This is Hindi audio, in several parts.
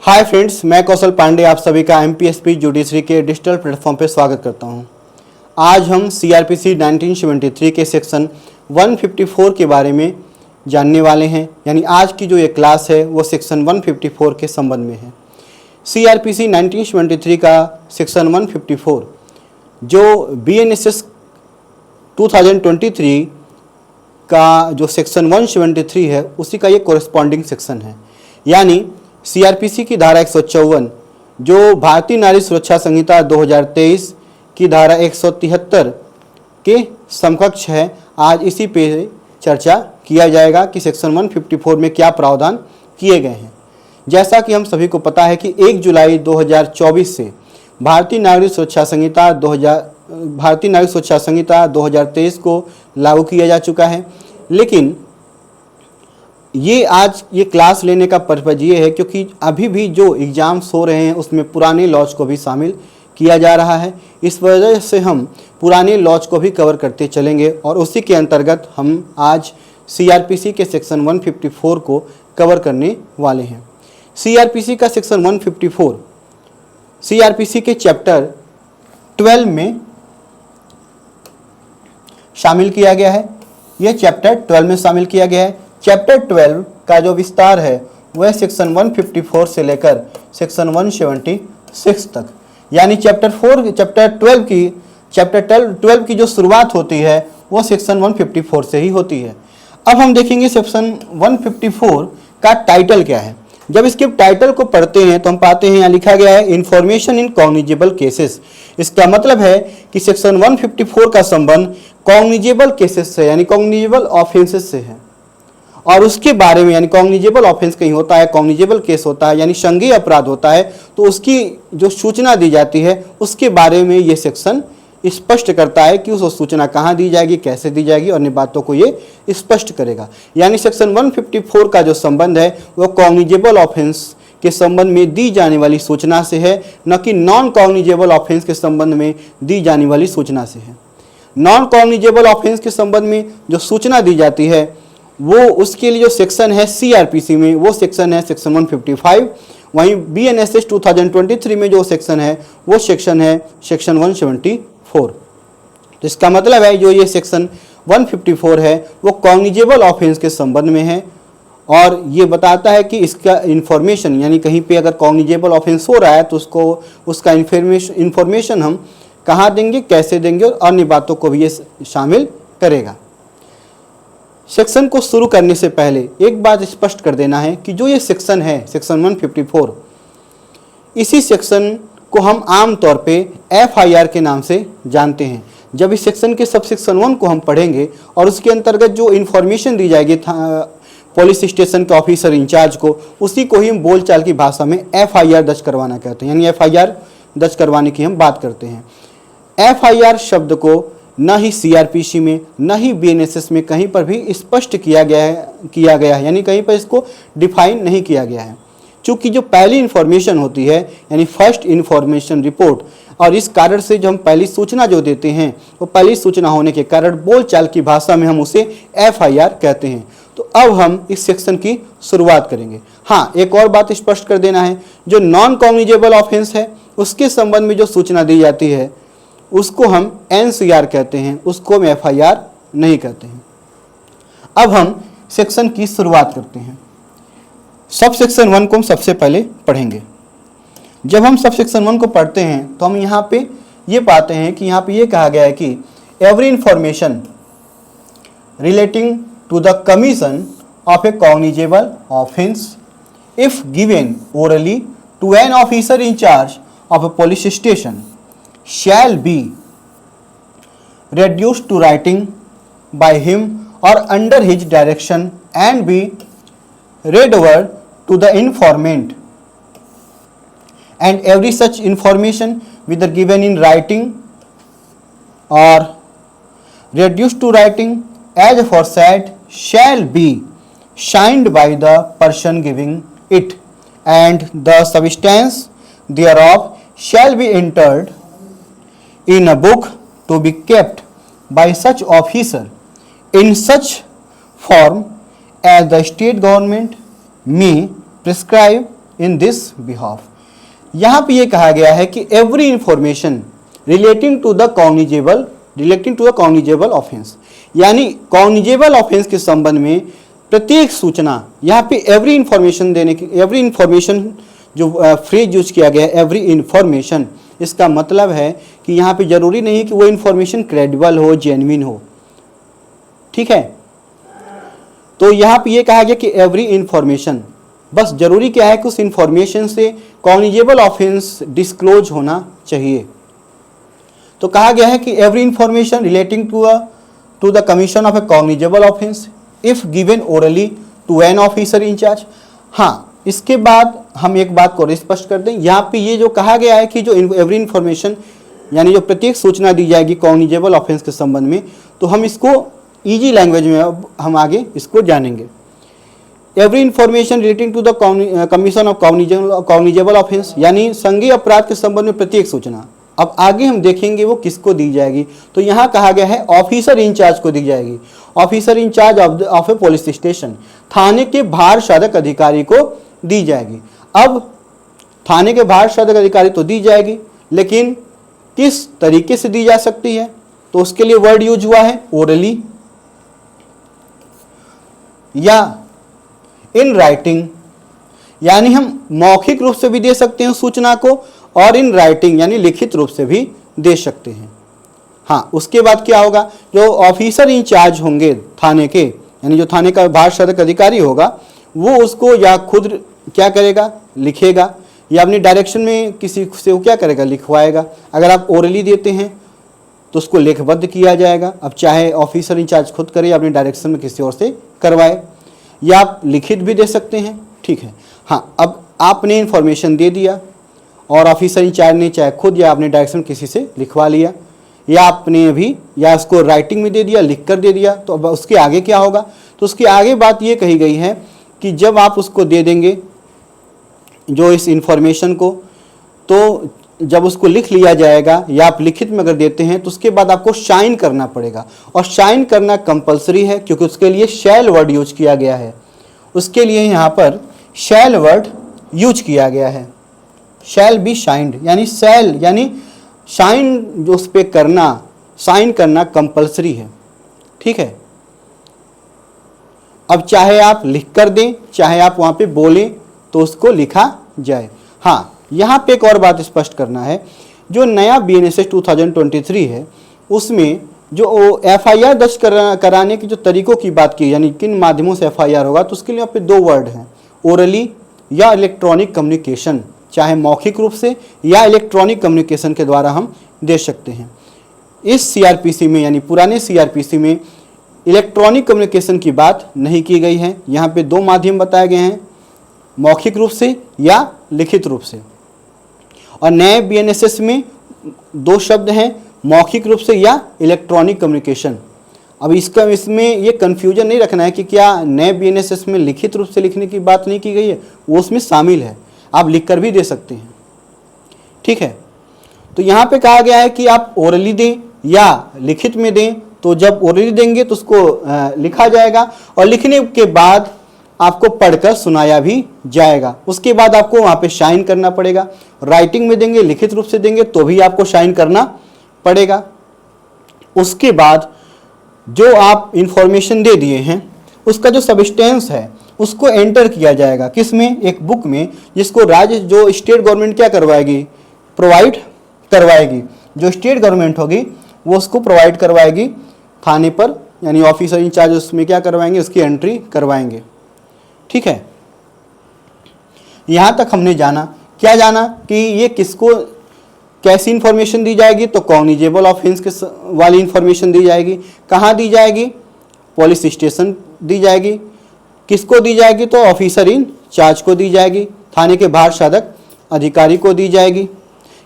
हाय फ्रेंड्स, मैं कौशल पांडे आप सभी का एमपीएससी जुडिशरी के डिजिटल प्लेटफॉर्म पर स्वागत करता हूं। आज हम सीआरपीसी 1973 के सेक्शन 154 के बारे में जानने वाले हैं। यानी आज की जो ये क्लास है वो सेक्शन 154 के संबंध में है। सीआरपीसी 1973 का सेक्शन 154 जो बीएनएसएस 2023 का जो सेक्शन 173 है उसी का ये कोरेस्पॉन्डिंग सेक्शन है। यानी सीआरपीसी की धारा 154 जो भारतीय नारी सुरक्षा संहिता 2023 की धारा 173 के समकक्ष है। आज इसी पे चर्चा किया जाएगा कि सेक्शन 154 में क्या प्रावधान किए गए हैं। जैसा कि हम सभी को पता है कि 1 जुलाई 2024 से भारतीय नागरिक सुरक्षा संहिता 2023 को लागू किया जा चुका है। लेकिन आज ये क्लास लेने का पर्पज ये है क्योंकि अभी भी जो एग्ज़ाम्स हो रहे हैं उसमें पुराने लॉज को भी शामिल किया जा रहा है। इस वजह से हम पुराने लॉज को भी कवर करते चलेंगे और उसी के अंतर्गत हम आज सीआरपीसी के सेक्शन 154 को कवर करने वाले हैं। सीआरपीसी का सेक्शन 154 सीआरपीसी के चैप्टर 12 में शामिल किया गया है। यह चैप्टर 12 में शामिल किया गया है। चैप्टर 12 का जो विस्तार है वह सेक्शन 154 से लेकर सेक्शन 176 तक, यानी चैप्टर 12 की जो शुरुआत होती है वो सेक्शन 154 से ही होती है। अब हम देखेंगे सेक्शन 154 का टाइटल क्या है। जब इसके टाइटल को पढ़ते हैं तो हम पाते हैं यहाँ लिखा गया है इंफॉर्मेशन इन कॉग्निजेबल केसेस। इसका मतलब है कि सेक्शन 154 का संबंध कॉग्निजेबल केसेस से यानी कॉग्निजेबल ऑफेंसेस से है और उसके बारे में, यानी कॉग्निजेबल ऑफेंस कहीं होता है, कॉग्निजेबल केस होता है यानी संज्ञेय अपराध होता है, तो उसकी जो सूचना दी जाती है उसके बारे में ये सेक्शन स्पष्ट करता है कि उस सूचना कहाँ दी जाएगी, कैसे दी जाएगी और अन्य बातों को ये स्पष्ट करेगा। यानी सेक्शन 154 का जो संबंध है वो कॉग्निजेबल ऑफेंस के संबंध में दी जाने वाली सूचना से है, न कि नॉन कॉग्निजेबल ऑफेंस के संबंध में दी जाने वाली सूचना से है। नॉन कॉग्निजेबल ऑफेंस के संबंध में जो सूचना दी जाती है वो उसके लिए जो सेक्शन है सीआरपीसी में वो सेक्शन है सेक्शन 155। वहीं बीएनएसएस 2023 में जो सेक्शन है वो सेक्शन है सेक्शन 174। तो इसका मतलब है जो ये सेक्शन 154 है वो कॉग्निजेबल ऑफेंस के संबंध में है और ये बताता है कि इसका इन्फॉर्मेशन, यानी कहीं पे अगर कॉग्निजेबल ऑफेंस हो रहा है तो उसका इन्फॉर्मेशन हम कहाँ देंगे, कैसे देंगे और अन्य बातों को भी ये शामिल करेगा। सेक्शन को शुरू करने से पहले एक बात स्पष्ट कर देना है कि जो ये सेक्शन है सेक्शन 154, इसी सेक्शन को हम आम तौर पे एफआईआर के नाम से जानते हैं। जब इस सेक्शन के सब सेक्शन 1 को हम पढ़ेंगे और उसके अंतर्गत जो इन्फॉर्मेशन दी जाएगी पुलिस स्टेशन के ऑफिसर इंचार्ज को, उसी को ही हम बोलचाल की भाषा में एफआईआर दर्ज करवाना कहते हैं, यानी एफआईआर दर्ज करवाने की हम बात करते हैं। एफआईआर शब्द को न ही सीआरपीसी में न ही बीएनएसएस में कहीं पर भी स्पष्ट किया गया है, यानी कहीं पर इसको डिफाइन नहीं किया गया है। चूँकि जो पहली इन्फॉर्मेशन होती है यानी फर्स्ट इन्फॉर्मेशन रिपोर्ट, और इस कारण से जो हम पहली सूचना जो देते हैं वो पहली सूचना होने के कारण बोलचाल की भाषा में हम उसे एफआईआर कहते हैं। तो अब हम इस सेक्शन की शुरुआत करेंगे। हाँ, एक और बात स्पष्ट कर देना है, जो नॉन कॉग्निजेबल ऑफेंस है उसके संबंध में जो सूचना दी जाती है उसको हम एनसीआर कहते हैं, उसको हम एफआईआर नहीं कहते हैं। अब हम सेक्शन की शुरुआत करते हैं। सब सेक्शन 1 को हम सबसे पहले पढ़ेंगे। जब हम सब सेक्शन 1 को पढ़ते हैं तो हम यहाँ पे ये पाते हैं कि यहाँ पे ये कहा गया है कि every information relating to the commission of a cognizable offence if given orally to an officer in charge of a police station shall be reduced to writing by him or under his direction and be read over to the informant, and every such information whether given in writing or reduced to writing as aforesaid shall be signed by the person giving it, and the substance thereof shall be entered in a book to be kept by such officer in such form as the state government may prescribe in this behalf. यहाँ पे ये कहा गया है कि every information relating to the cognizable offence, यानी कॉग्निजेबल ऑफेंस के संबंध में प्रत्येक सूचना, यहाँ पे एवरी इंफॉर्मेशन देने की, एवरी इंफॉर्मेशन जो फ्रेज यूज किया गया है एवरी इंफॉर्मेशन, इसका मतलब है कि यहाँ पे जरूरी नहीं है कि वो इंफॉर्मेशन क्रेडिबल हो, जेन्युइन हो, ठीक है। तो यहाँ पे ये कहा गया कि एवरी इंफॉर्मेशन, बस जरूरी क्या है कि उस इंफॉर्मेशन से कॉग्निजेबल ऑफेंस डिस्क्लोज होना चाहिए। तो कहा गया है कि every information relating to the commission of a cognizable offence if given orally to an officer in charge. हाँ, इसके बाद हम एक बात को स्पष्ट कर दें, यहाँ पे ये जो कहा गया है कि जो एवरी इंफॉर्मेशन यानी जो प्रत्येक सूचना दी जाएगी कॉग्निजेबल ऑफेंस के संबंध में, तो हम इसको इजी लैंग्वेज में अब हम आगे इसको जानेंगे। Every information relating to the commission of cognizable offence, यानी संज्ञेय अपराध के संबंध में प्रत्येक सूचना। अब आगे हम देखेंगे वो किसको दी जाएगी। तो यहाँ कहा गया है ऑफिसर इंचार्ज को दी जाएगी, officer incharge of a police station, थाने के भार साधक अधिकारी को दी जाएगी। अब थाने के भार साधक अधिकारी तो दी जाएगी, लेकिन किस तरीके से दी जा सकती है, तो उसके लिए वर्ड यूज हुआ है ओरली या इन राइटिंग, यानी हम मौखिक रूप से भी दे सकते हैं सूचना को, और इन राइटिंग यानी लिखित रूप से भी दे सकते हैं। हाँ, उसके बाद क्या होगा, जो ऑफिसर इंचार्ज होंगे थाने के, यानी जो थाने का भार साधक अधिकारी होगा, वो उसको या खुद क्या करेगा, लिखेगा, या अपनी डायरेक्शन में किसी से वो क्या करेगा, लिखवाएगा। अगर आप ओरली देते हैं तो उसको लेखबद्ध किया जाएगा। अब चाहे ऑफिसर इंचार्ज खुद करे या अपनी डायरेक्शन में किसी और से करवाए, या आप लिखित भी दे सकते हैं, ठीक है। हाँ, अब आपने इंफॉर्मेशन दे दिया और ऑफिसर इंचार्ज ने चाहे खुद या अपने डायरेक्शन किसी से लिखवा लिया, या आपने अभी या उसको राइटिंग में दे दिया, लिख कर दे दिया, तो अब उसके आगे क्या होगा, तो उसके आगे बात ये कही गई है कि जब आप उसको दे देंगे जो इस इंफॉर्मेशन को, तो जब उसको लिख लिया जाएगा या आप लिखित में अगर देते हैं तो उसके बाद आपको साइन करना पड़ेगा, और साइन करना कंपलसरी है क्योंकि उसके लिए शैल वर्ड यूज किया गया है। उसके लिए यहाँ पर शैल वर्ड यूज किया गया है, शैल बी साइंड, यानी शैल यानी साइन जो उस पर करना, साइन करना कंपलसरी है, ठीक है। अब चाहे आप लिख कर दें, चाहे आप वहाँ पे बोलें, तो उसको लिखा जाए। हाँ, यहाँ पे एक और बात स्पष्ट करना है, जो नया BNSS 2023 है उसमें जो FIR दर्ज कराने की जो तरीकों की बात की, यानी किन माध्यमों से FIR होगा, तो उसके लिए यहाँ पे दो वर्ड हैं, ओरली या इलेक्ट्रॉनिक कम्युनिकेशन, चाहे मौखिक रूप से या इलेक्ट्रॉनिक कम्युनिकेशन के द्वारा हम दे सकते हैं। इस CRPC में यानी पुराने CRPC में इलेक्ट्रॉनिक कम्युनिकेशन की बात नहीं की गई है। यहाँ पे दो माध्यम बताए गए हैं, मौखिक रूप से या लिखित रूप से, और नए BNSS में दो शब्द हैं, मौखिक रूप से या इलेक्ट्रॉनिक कम्युनिकेशन। अब इसमें ये कन्फ्यूजन नहीं रखना है कि क्या नए BNSS में लिखित रूप से लिखने की बात नहीं की गई है, वो उसमें शामिल है, आप लिख कर भी दे सकते हैं, ठीक है। तो यहाँ पे कहा गया है कि आप ओरली दें या लिखित में दें, तो जब ओरली देंगे तो उसको लिखा जाएगा, और लिखने के बाद आपको पढ़कर सुनाया भी जाएगा। उसके बाद आपको वहाँ पे साइन करना पड़ेगा। राइटिंग में देंगे, लिखित रूप से देंगे तो भी आपको साइन करना पड़ेगा। उसके बाद जो आप इंफॉर्मेशन दे दिए हैं उसका जो सब्सटेंस है उसको एंटर किया जाएगा, किसमें, एक बुक में, जिसको राज्य जो स्टेट गवर्नमेंट क्या करवाएगी, प्रोवाइड करवाएगी। जो स्टेट गवर्नमेंट होगी वो उसको प्रोवाइड करवाएगी थाने पर, यानी ऑफिसर इंचार्ज उसमें क्या करवाएंगे, उसकी एंट्री करवाएंगे, ठीक है। यहाँ तक हमने जाना, क्या जाना कि ये किसको कैसी इंफॉर्मेशन दी जाएगी, तो कॉग्निजेबल ऑफेंस के वाली इंफॉर्मेशन दी जाएगी। कहाँ दी जाएगी, पुलिस स्टेशन दी जाएगी। किसको दी जाएगी, तो ऑफिसर इन चार्ज को दी जाएगी, थाने के भार साधक अधिकारी को दी जाएगी।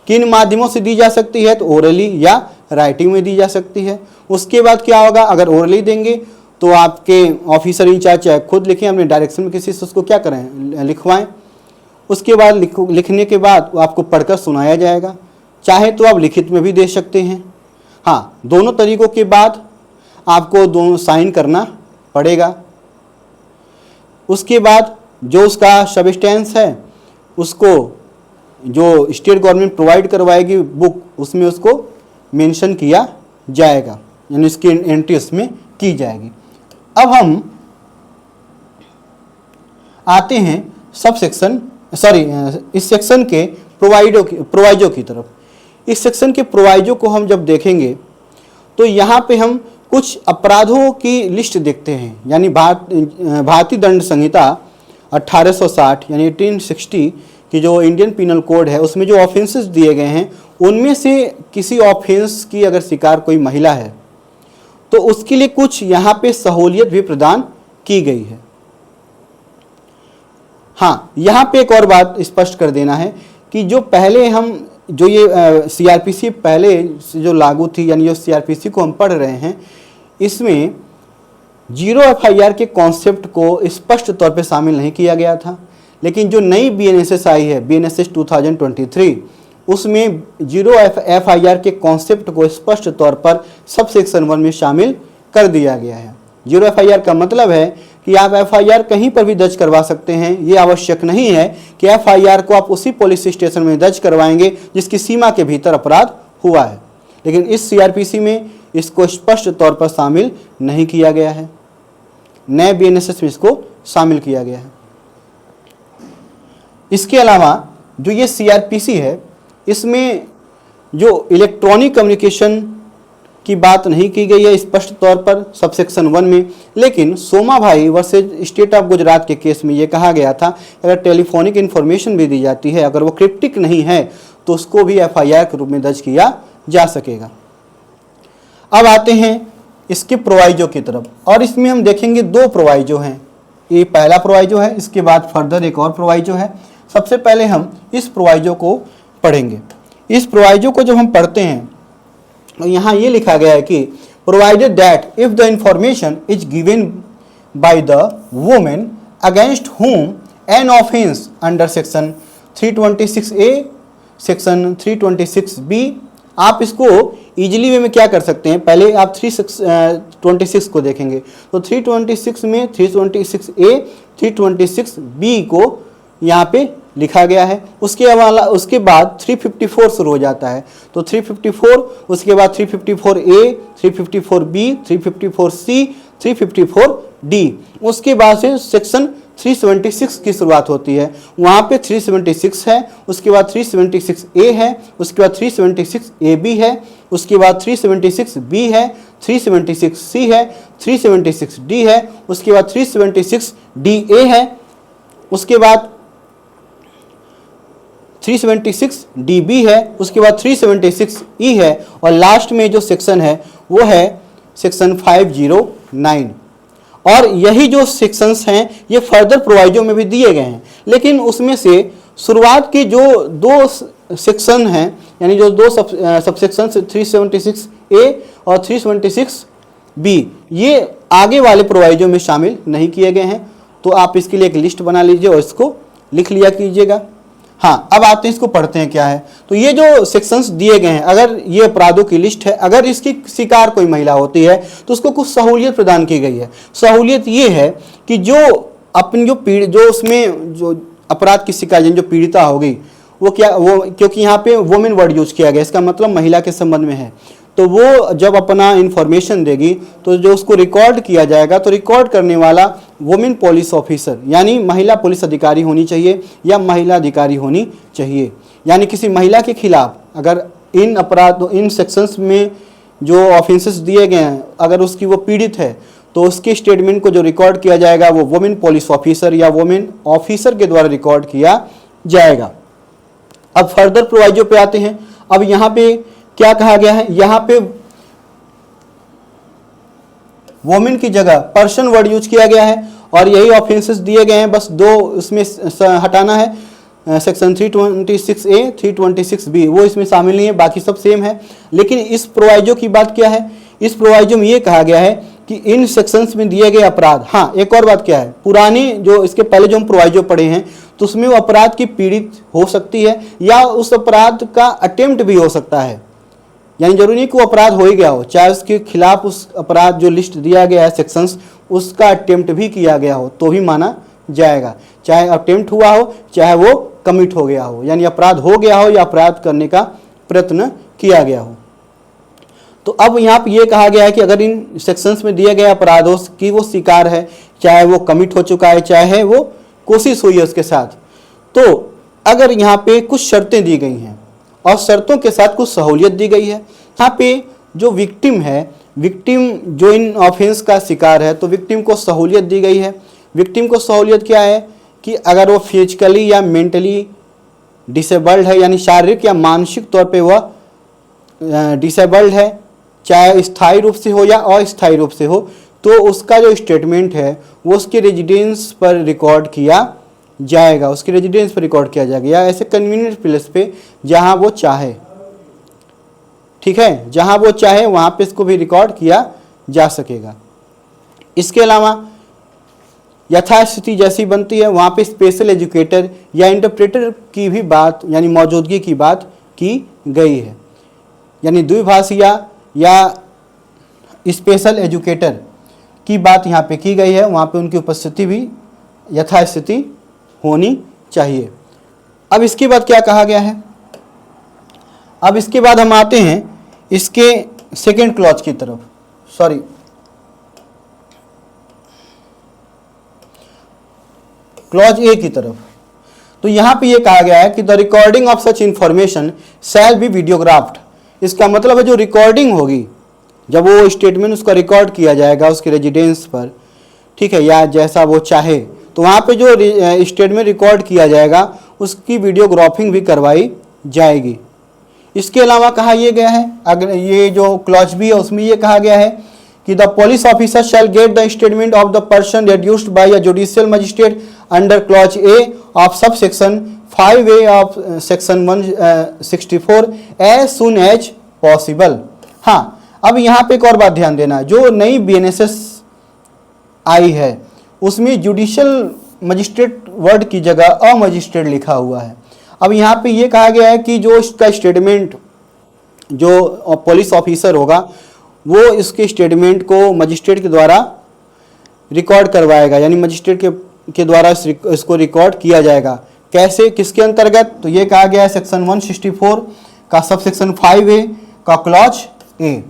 किन माध्यमों से दी जा सकती है, तो ओरली या राइटिंग में दी जा सकती है। उसके बाद क्या होगा, अगर ओरली देंगे तो आपके ऑफिसर इंचार्ज चाहे खुद लिखें, अपने डायरेक्शन में किसी से उसको क्या करें, लिखवाएं। उसके बाद लिखने के बाद आपको पढ़कर सुनाया जाएगा, चाहे तो आप लिखित में भी दे सकते हैं। हाँ, दोनों तरीकों के बाद आपको दोनों साइन करना पड़ेगा। उसके बाद जो उसका सब्सटेंस है उसको जो स्टेट गवर्नमेंट प्रोवाइड करवाएगी बुक, उसमें उसको मेंशन किया जाएगा, यानी इसकी एंट्री उसमें की जाएगी। अब हम आते हैं सब सेक्शन इस सेक्शन के प्रोवाइजो की तरफ। इस सेक्शन के प्रोवाइजो को हम जब देखेंगे तो यहाँ पे हम कुछ अपराधों की लिस्ट देखते हैं, यानी भारतीय दंड संहिता 1860 यानी 1860 की जो इंडियन पिनल कोड है, उसमें जो ऑफेंसेस दिए गए हैं उनमें से किसी ऑफेंस की अगर शिकार कोई महिला है तो उसके लिए कुछ यहाँ पे सहूलियत भी प्रदान की गई है। हाँ, यहाँ पे एक और बात स्पष्ट कर देना है कि जो पहले हम जो ये सीआरपीसी पहले से जो लागू थी, यानी जो सीआरपीसी को हम पढ़ रहे हैं, इसमें जीरो एफआईआर के कॉन्सेप्ट को स्पष्ट तौर पे शामिल नहीं किया गया था। लेकिन जो नई बीएनएसएस आई है, बीएनएसएस 2023, उसमें जीरो एफआईआर के कॉन्सेप्ट को स्पष्ट तौर पर सब सेक्शन 1 में शामिल कर दिया गया है। जीरो एफआईआर का मतलब है कि आप एफआईआर कहीं पर भी दर्ज करवा सकते हैं। ये आवश्यक नहीं है कि एफआईआर को आप उसी पुलिस स्टेशन में दर्ज करवाएंगे जिसकी सीमा के भीतर अपराध हुआ है। लेकिन इस सीआरपीसी में इसको स्पष्ट तौर पर शामिल नहीं किया गया है, नए बीएनएसएस में इसको शामिल किया गया है। इसके अलावा जो ये सीआरपीसी है, इसमें जो इलेक्ट्रॉनिक कम्युनिकेशन की बात नहीं की गई है स्पष्ट तौर पर सब सेक्शन 1 में। लेकिन सोमा भाई वर्सेज स्टेट ऑफ गुजरात के केस में ये कहा गया था अगर टेलीफोनिक इन्फॉर्मेशन भी दी जाती है, अगर वो क्रिप्टिक नहीं है तो उसको भी एफआईआर के रूप में दर्ज किया जा सकेगा। अब आते हैं इसके प्रोवाइजो की तरफ, और इसमें हम देखेंगे 2 प्रोवाइजो हैं। ये पहला प्रोवाइजो है, इसके बाद फर्दर एक और प्रोवाइजो है। सबसे पहले हम इस प्रोवाइजो को पढ़ेंगे। इस प्रोवाइजो को जब हम पढ़ते हैं तो यहाँ ये लिखा गया है कि provided that if the information is given by the women against हुम an offence under section 326A, section 326B, आप इसको इजीली वे में क्या कर सकते हैं, पहले आप 326 को देखेंगे तो 326 में 326A, 326B को यहाँ पे लिखा गया है। उसके बाद 354 शुरू हो जाता है, तो 354, उसके बाद 354A, 354B, 354C, 354D, उसके बाद से सेक्शन 376 की शुरुआत होती है। वहाँ पे 376 है, उसके बाद 376A है, उसके बाद 376AB है, उसके बाद 376B है, 376C है, 376D है, उसके बाद 376DA है, उसके बाद 376DB है, उसके बाद 376E है, और लास्ट में जो सेक्शन है वो है सेक्शन 509। और यही जो सेक्शंस हैं ये फर्दर प्रोवाइजो में भी दिए गए हैं, लेकिन उसमें से शुरुआत की जो 2 सेक्शन हैं, यानी जो 2 सबसेक्शन 376A और 376B, ये आगे वाले प्रोवाइजो में शामिल नहीं किए गए हैं। तो आप इसके लिए एक लिस्ट बना लीजिए और इसको लिख लिया कीजिएगा। हाँ, अब आते हैं इसको पढ़ते हैं क्या है। तो ये जो सेक्शंस दिए गए हैं, अगर ये अपराधों की लिस्ट है, अगर इसकी शिकार कोई महिला होती है तो उसको कुछ सहूलियत प्रदान की गई है। सहूलियत ये है कि जो अपनी जो उसमें जो अपराध की शिकार जो पीड़िता होगी वो क्योंकि यहाँ पे वुमेन वर्ड यूज किया गया, इसका मतलब महिला के संबंध में है, तो वो जब अपना इंफॉर्मेशन देगी तो जो उसको रिकॉर्ड किया जाएगा, तो रिकॉर्ड करने वाला वुमेन पुलिस ऑफिसर यानी महिला पुलिस अधिकारी होनी चाहिए या महिला अधिकारी होनी चाहिए। यानी किसी महिला के खिलाफ अगर इन सेक्शंस में जो ऑफेंसेस दिए गए हैं, अगर उसकी वो पीड़ित है तो उसके स्टेटमेंट को जो रिकॉर्ड किया जाएगा वो वुमेन पुलिस ऑफिसर या वुमेन ऑफिसर के द्वारा रिकॉर्ड किया जाएगा। अब फर्दर प्रोवाइजो पे आते हैं। अब यहाँ पे क्या कहा गया है, यहाँ पे वोमेन की जगह पर्सन वर्ड यूज किया गया है और यही ऑफेंसेस दिए गए हैं, बस 2 इसमें हटाना है। सेक्शन 326A, 326B वो इसमें शामिल नहीं है, बाकी सब सेम है। लेकिन इस प्रोवाइजो की बात क्या है, इस प्रोवाइजो में ये कहा गया है कि इन सेक्शंस में दिए गए अपराध, हाँ एक और बात क्या है, पुराने जो इसके पहले जो हम प्रोवाइजो पढ़े हैं तो उसमें वो अपराध की पीड़ित हो सकती है या उस अपराध का अटेम्प्ट भी हो सकता है। यानी जरूरी नहीं कि वो अपराध हो ही गया हो, चाहे उसके खिलाफ उस अपराध जो लिस्ट दिया गया है सेक्शंस, उसका अटेम्प्ट भी किया गया हो तो भी माना जाएगा, चाहे अटेम्प्ट हुआ हो चाहे वो कमिट हो गया हो, यानी अपराध हो गया हो या अपराध करने का प्रयत्न किया गया हो। तो अब यहाँ पे ये कहा गया है कि अगर इन सेक्शंस में दिए गए अपराधों की वो शिकार है, चाहे वो कमिट हो चुका है चाहे वो कोशिश हुई है उसके साथ, तो अगर यहाँ पे कुछ शर्तें दी गई हैं और शर्तों के साथ कुछ सहूलियत दी गई है। यहाँ पे जो विक्टिम है, विक्टिम जो इन ऑफेंस का शिकार है, तो विक्टिम को सहूलियत दी गई है। विक्टिम को सहूलियत क्या है कि अगर वो फिजिकली या मेंटली डिसेबल्ड है, यानी शारीरिक या मानसिक तौर पे वह डिसेबल्ड है, चाहे स्थायी रूप से हो या अस्थायी रूप से हो, तो उसका जो स्टेटमेंट है वो उसके रेजिडेंस पर रिकॉर्ड किया जाएगा, उसके रेजिडेंस पर रिकॉर्ड किया जाएगा या ऐसे कन्वीनियंट प्लेस पे जहां वो चाहे, ठीक है, जहां वो चाहे वहां पे इसको भी रिकॉर्ड किया जा सकेगा। इसके अलावा यथास्थिति जैसी बनती है वहां पे स्पेशल एजुकेटर या इंटरप्रेटर की भी बात यानी मौजूदगी की बात की गई है, यानी द्विभाषिया या स्पेशल एजुकेटर की बात यहाँ पे की गई है, वहाँ पे उनकी उपस्थिति भी यथास्थिति होनी चाहिए। अब इसके बाद क्या कहा गया है, अब इसके बाद हम आते हैं इसके सेकेंड क्लॉज की तरफ, सॉरी क्लॉज ए की तरफ। तो यहाँ पे ये कहा गया है कि the recording of such information shall be videographed. इसका मतलब है जो रिकॉर्डिंग होगी, जब वो स्टेटमेंट उसका रिकॉर्ड किया जाएगा उसके रेजिडेंस पर, ठीक है, या जैसा वो चाहे, तो वहाँ पे जो स्टेटमेंट रिकॉर्ड किया जाएगा उसकी वीडियोग्राफिंग भी करवाई जाएगी। इसके अलावा कहा यह गया है, अगर ये जो क्लॉज बी है उसमें ये कहा गया है कि the police officer shall get the statement of the person reduced by a judicial magistrate under clause A of sub section 5A of section 164 as soon as possible. हाँ, अब यहाँ पे एक और बात ध्यान देना, जो नई BNSS आई है उसमें जुडिशियल मजिस्ट्रेट वर्ड की जगह अ मजिस्ट्रेट लिखा हुआ है। अब यहाँ पे ये कहा गया है कि जो इसका स्टेटमेंट जो पुलिस ऑफिसर होगा वो इसके स्टेटमेंट को मजिस्ट्रेट के द्वारा रिकॉर्ड करवाएगा, यानी मजिस्ट्रेट के द्वारा इसको रिकॉर्ड किया जाएगा। कैसे, किसके अंतर्गत, तो ये कहा गया है सेक्शन 164 का सब सेक्शन 5A का क्लॉज ए,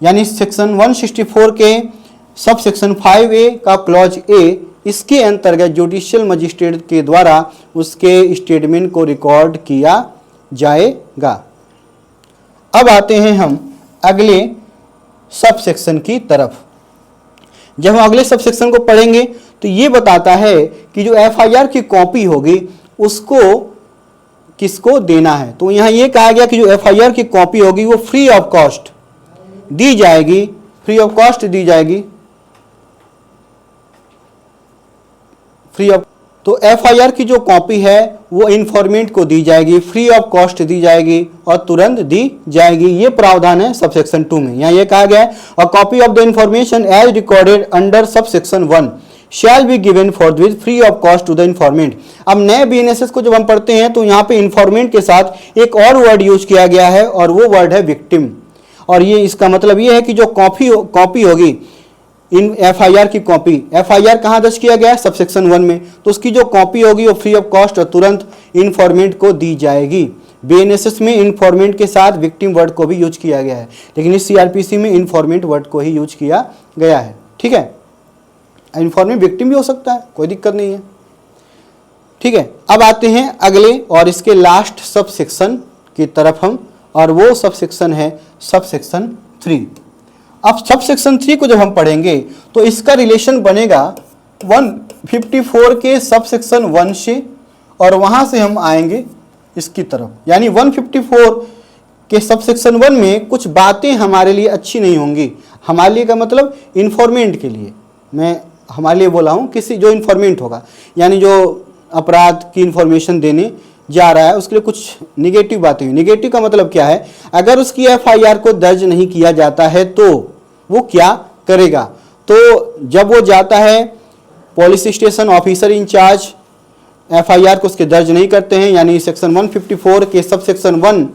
यानी सेक्शन 164 के सब सेक्शन 5A का क्लॉज ए, इसके अंतर्गत जुडिशियल मजिस्ट्रेट के द्वारा उसके स्टेटमेंट को रिकॉर्ड किया जाएगा। अब आते हैं हम अगले सब सेक्शन की तरफ। जब हम अगले सब सेक्शन को पढ़ेंगे तो ये बताता है कि जो FIR की कॉपी होगी उसको किसको देना है। तो यहाँ ये कहा गया कि जो FIR की कॉपी होगी वो फ्री ऑफ कॉस्ट दी जाएगी, फ्री ऑफ कॉस्ट दी जाएगी, फ्री ऑफ, तो FIR की जो कॉपी है वो इन्फॉर्मेंट को दी जाएगी, फ्री ऑफ कॉस्ट दी जाएगी और तुरंत दी जाएगी। ये प्रावधान है सब सेक्शन 2 में। यहाँ ये कहा गया है a copy of the information as recorded under sub section 1 shall be given forthwith free of cost to the informant. अब नए BNSS को जब हम पढ़ते हैं तो यहाँ पे इन्फॉर्मेंट के साथ एक और वर्ड यूज किया गया है और वो वर्ड है विक्टिम। और ये इसका मतलब ये है कि जो कॉपी होगी इन FIR की कॉपी, FIR कहाँ दर्ज किया गया है, सब सेक्शन 1 में, तो उसकी जो कॉपी होगी वो फ्री ऑफ कॉस्ट और तुरंत इन्फॉर्मेंट को दी जाएगी। BNSS में इन्फॉर्मेंट के साथ विक्टिम वर्ड को भी यूज किया गया है, लेकिन इस CRPC में इन्फॉर्मेंट वर्ड को ही यूज किया गया है। ठीक है, इन्फॉर्मेंट विक्टिम भी हो सकता है, कोई दिक्कत नहीं है। ठीक है, अब आते हैं अगले और इसके लास्ट सब सेक्शन की तरफ हम, और वो सब सेक्शन है सब सेक्शन 3। अब सब सेक्शन 3 को जब हम पढ़ेंगे तो इसका रिलेशन बनेगा 154 के सब सेक्शन 1 से, और वहां से हम आएंगे इसकी तरफ, यानी 154 के सब सेक्शन 1 में कुछ बातें हमारे लिए अच्छी नहीं होंगी। हमारे लिए का मतलब इन्फॉर्मेंट के लिए, मैं हमारे लिए बोला हूँ, किसी जो इन्फॉर्मेंट होगा, यानी जो अपराध की इन्फॉर्मेशन देने जा रहा है उसके लिए कुछ निगेटिव बातें हुई। निगेटिव का मतलब क्या है, अगर उसकी FIR को दर्ज नहीं किया जाता है तो वो क्या करेगा। तो जब वो जाता है police station, officer in charge FIR को उसके दर्ज नहीं करते हैं, यानी सेक्शन 154 के सब सेक्शन 1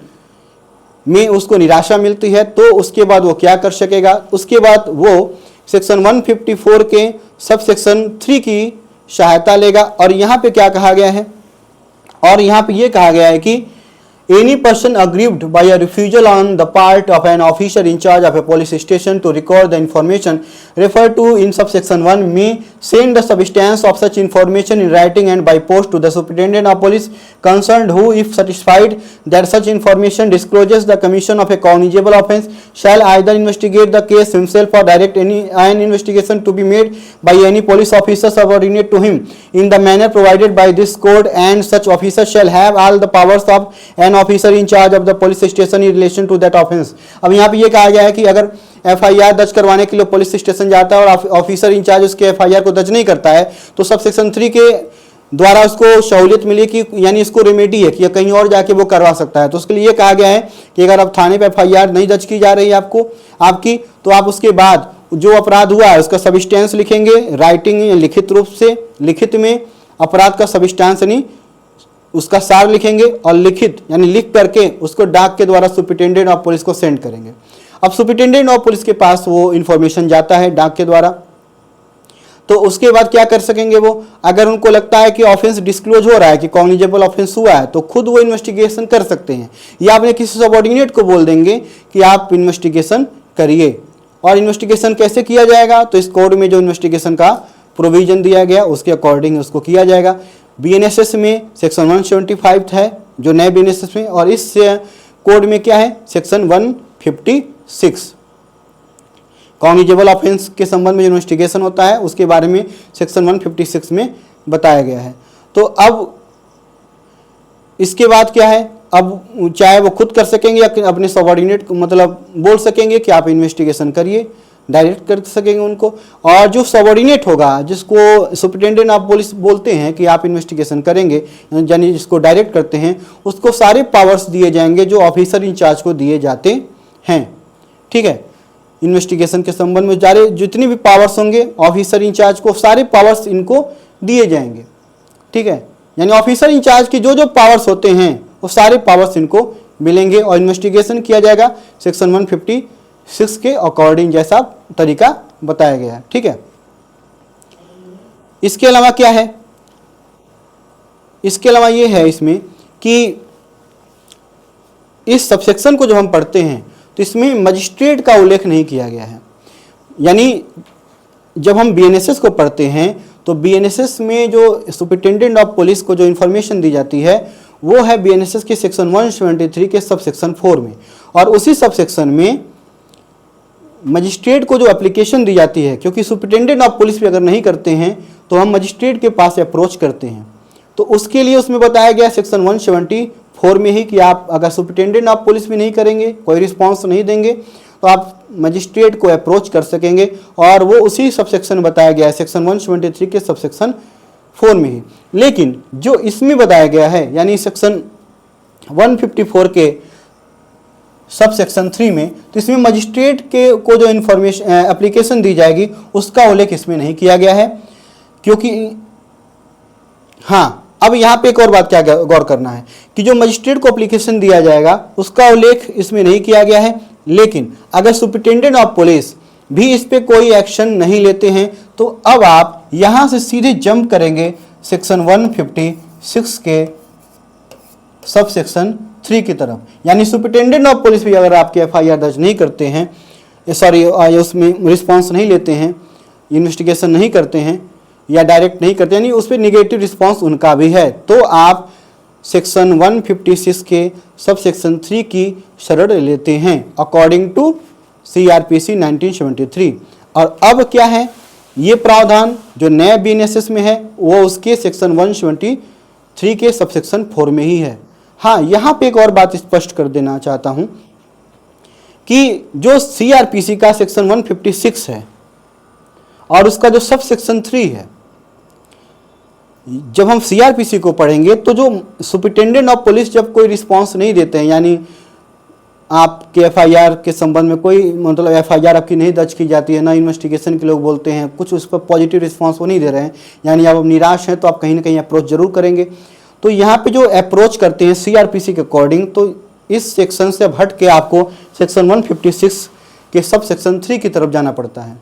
में उसको निराशा मिलती है, तो उसके बाद वो क्या कर सकेगा, उसके बाद वो सेक्शन 154 के सब सेक्शन 3 की सहायता लेगा। और यहाँ पे क्या कहा गया है, और यहाँ पे ये कहा गया है कि any person aggrieved by a refusal on the part of an officer in charge of a police station to record the information referred to in subsection 1 may send the substance of such information in writing and by post to the superintendent of police concerned, who, if satisfied that such information discloses the commission of a cognizable offence, shall either investigate the case himself or direct an investigation to be made by any police officer subordinate to him in the manner provided by this code, and such officer shall have all the powers of an officer in charge of the police station in relation to that offence. अब यहाँ पे ये कहा गया है कि अगर एफआईआर दर्ज करवाने के लिए पुलिस स्टेशन जाता है और ऑफिसर इंचार्ज उसके एफआईआर को दर्ज नहीं करता है, तो सब सेक्शन 3 के द्वारा उसको सहूलियत मिली कि यानी इसको रेमेडी है कि कहीं और जाके वो करवा सकता है। तो उसके लिए कहा गया है कि अगर आप थाने पे एफआईआर नहीं दर्ज की जा रही है आपकी, तो आप उसके बाद जो अपराध हुआ है उसका सबस्टेंस लिखेंगे, राइटिंग लिखित रूप से, लिखित में अपराध का सबस्टेंस यानी उसका सार लिखेंगे और लिखित यानी लिख करके उसको डाक के द्वारा सुपरिटेंडेंट ऑफ पुलिस को सेंड करेंगे। अब सुपरिटेंडेंट ऑफ पुलिस के पास वो इन्फॉर्मेशन जाता है डाक के द्वारा, तो उसके बाद क्या कर सकेंगे वो, अगर उनको लगता है कि ऑफेंस डिस्क्लोज हो रहा है कि कॉग्निजेबल ऑफेंस हुआ है, तो खुद वो इन्वेस्टिगेशन कर सकते हैं, या अपने किसी सबऑर्डिनेट को बोल देंगे कि आप इन्वेस्टिगेशन करिए। और इन्वेस्टिगेशन कैसे किया जाएगा, तो इस कोड में जो इन्वेस्टिगेशन का प्रोविजन दिया गया उसके अकॉर्डिंग उसको किया जाएगा। बीएनएसएस में सेक्शन 175 है जो नए बीएनएसएस में, और इस कोड में क्या है सेक्शन 156 कॉग्निजेबल ऑफेंस के संबंध में जो इन्वेस्टिगेशन होता है उसके बारे में सेक्शन 156 में बताया गया है। तो अब इसके बाद क्या है, अब चाहे वो खुद कर सकेंगे या अपने सबऑर्डिनेट मतलब बोल सकेंगे कि आप इन्वेस्टिगेशन करिए, डायरेक्ट कर सकेंगे उनको। और जो सबऑर्डिनेट होगा जिसको सुपरिटेंडेंट ऑफ पुलिस बोलते हैं कि आप इन्वेस्टिगेशन करेंगे, यानी जिसको डायरेक्ट करते हैं, उसको सारे पावर्स दिए जाएंगे जो ऑफिसर इंचार्ज को दिए जाते हैं। ठीक है, इन्वेस्टिगेशन के संबंध में सारे जितनी भी पावर्स होंगे ऑफिसर इंचार्ज को सारे पावर्स इनको दिए जाएंगे। ठीक है, यानी ऑफिसर इंचार्ज की जो जो पावर्स होते हैं वो सारे पावर्स इनको मिलेंगे और इन्वेस्टिगेशन किया जाएगा सेक्शन 156 के अकॉर्डिंग जैसा तरीका बताया गया है। ठीक है, इसके अलावा क्या है, इसके अलावा ये है इसमें कि इस सबसेक्शन को जब हम पढ़ते हैं तो इसमें मजिस्ट्रेट का उल्लेख नहीं किया गया है। यानी जब हम बीएनएसएस को पढ़ते हैं तो बीएनएसएस में जो सुपरिटेंडेंट ऑफ पुलिस को जो इन्फॉर्मेशन दी जाती है वो है बीएनएसएस के सेक्शन 173 के सब सेक्शन 4 में, और उसी सब सेक्शन में मजिस्ट्रेट को जो एप्लीकेशन दी जाती है, क्योंकि सुपरिटेंडेंट ऑफ पुलिस भी अगर नहीं करते हैं तो हम मजिस्ट्रेट के पास अप्रोच करते हैं, तो उसके लिए उसमें बताया गया सेक्शन 174 में ही कि आप अगर सुपरिटेंडेंट ऑफ पुलिस भी नहीं करेंगे, कोई रिस्पॉन्स नहीं देंगे, तो आप मजिस्ट्रेट को अप्रोच कर सकेंगे, और वो उसी सबसेक्शन बताया गया है सेक्शन 173 के सबसेक्शन 4 में ही। लेकिन जो इसमें बताया गया है यानी सेक्शन 154 के सब सेक्शन 3 में, तो इसमें मजिस्ट्रेट के को जो इन्फॉर्मेशन एप्लीकेशन दी जाएगी उसका उल्लेख इसमें नहीं किया गया है, क्योंकि हाँ, अब यहाँ पे एक और बात क्या गौर करना है कि जो मजिस्ट्रेट को एप्लीकेशन दिया जाएगा उसका उल्लेख इसमें नहीं किया गया है, लेकिन अगर सुपरिटेंडेंट ऑफ पुलिस भी इस पे कोई एक्शन नहीं लेते हैं तो अब आप यहाँ से सीधे जंप करेंगे सेक्शन 156 के सब सेक्शन 3 की तरफ। यानी सुपरिटेंडेंट ऑफ पुलिस भी अगर आपके एफआईआर दर्ज नहीं करते हैं, सॉरी उसमें रिस्पॉन्स नहीं लेते हैं, इन्वेस्टिगेशन नहीं करते हैं या डायरेक्ट नहीं करते, यानी उस पर निगेटिव रिस्पॉन्स उनका भी है, तो आप सेक्शन 156 के सब सेक्शन 3 की शरण लेते हैं अकॉर्डिंग टू CRPC 1973। और अब क्या है, ये प्रावधान जो नए बीएनएसएस में है वो उसके सेक्शन 173 के सब सेक्शन 4 में ही है। हाँ, यहाँ पे एक और बात स्पष्ट कर देना चाहता हूँ कि जो CRPC का सेक्शन 156 है और उसका जो सब सेक्शन 3 है, जब हम CRPC को पढ़ेंगे तो जो सुपरिटेंडेंट ऑफ पुलिस जब कोई रिस्पांस नहीं देते हैं, यानी आपके एफआईआर के संबंध में कोई मतलब एफआईआर आपकी नहीं दर्ज की जाती है, ना इन्वेस्टिगेशन के लोग बोलते हैं, कुछ उस पर पॉजिटिव रिस्पांस वो नहीं दे रहे हैं, यानी आप निराश हैं, तो आप कहीं ना कहीं अप्रोच जरूर करेंगे। तो यहाँ पे जो अप्रोच करते हैं CRPC के अकॉर्डिंग, तो इस सेक्शन से हट के आपको सेक्शन 156 के सब सेक्शन 3 की तरफ जाना पड़ता है।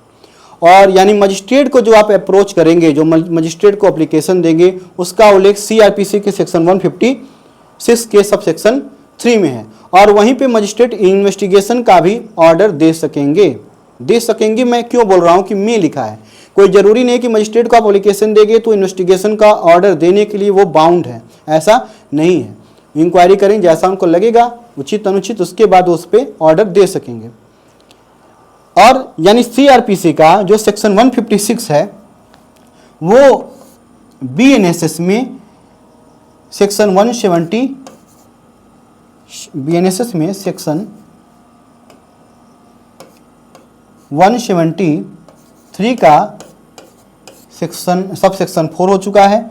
और यानी मजिस्ट्रेट को जो आप अप्रोच करेंगे, जो मजिस्ट्रेट को एप्लीकेशन देंगे, उसका उल्लेख सीआरपीसी के सेक्शन 156 के सब सेक्शन 3 में है। और वहीं पे मजिस्ट्रेट इन्वेस्टिगेशन का भी ऑर्डर दे सकेंगे। मैं क्यों बोल रहा हूँ कि में लिखा है, कोई ज़रूरी नहीं कि मजिस्ट्रेट को आप एप्लीकेशन देंगे तो इन्वेस्टिगेशन का ऑर्डर देने के लिए वो बाउंड है, ऐसा नहीं है। इंक्वायरी करें, जैसा उनको लगेगा उचित अनुचित, उसके बाद उस पर ऑर्डर दे सकेंगे। और यानी सीआरपीसी का जो सेक्शन 156 है वो बीएनएसएस में सेक्शन 170, बीएनएसएस में सेक्शन 173 का सब सेक्शन 4 हो चुका है।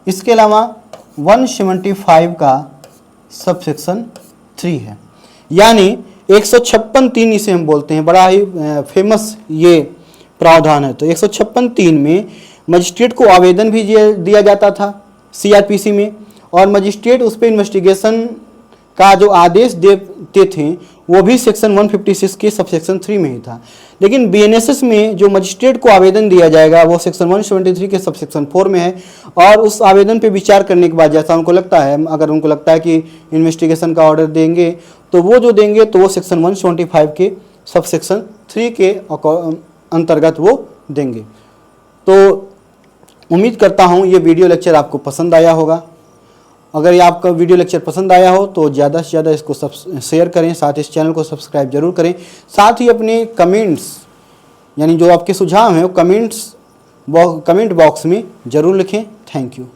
इसके अलावा 175 का सब सेक्शन 3 है, यानी 156(3) इसे हम बोलते हैं, बड़ा ही फेमस ये प्रावधान है। तो 156(3) में मजिस्ट्रेट को आवेदन भी दिया जाता था सीआरपीसी में, और मजिस्ट्रेट उस पर इन्वेस्टिगेशन का जो आदेश देते थे वो भी सेक्शन 156 के सब सेक्शन 3 में ही था। लेकिन बीएनएसएस में जो मजिस्ट्रेट को आवेदन दिया जाएगा वो सेक्शन 173 के सब सेक्शन 4 में है, और उस आवेदन पे विचार करने के बाद जैसा उनको लगता है, अगर उनको लगता है कि इन्वेस्टिगेशन का ऑर्डर देंगे तो वो जो देंगे तो वो सेक्शन 175 के सब सेक्शन 3 के अंतर्गत वो देंगे। तो उम्मीद करता हूँ ये वीडियो लेक्चर आपको पसंद आया होगा। अगर ये आपका वीडियो लेक्चर पसंद आया हो तो ज़्यादा से ज़्यादा इसको शेयर करें, साथ ही इस चैनल को सब्सक्राइब जरूर करें। साथ ही अपने कमेंट्स, यानी जो आपके सुझाव हैं वो कमेंट बॉक्स में ज़रूर लिखें। Thank you.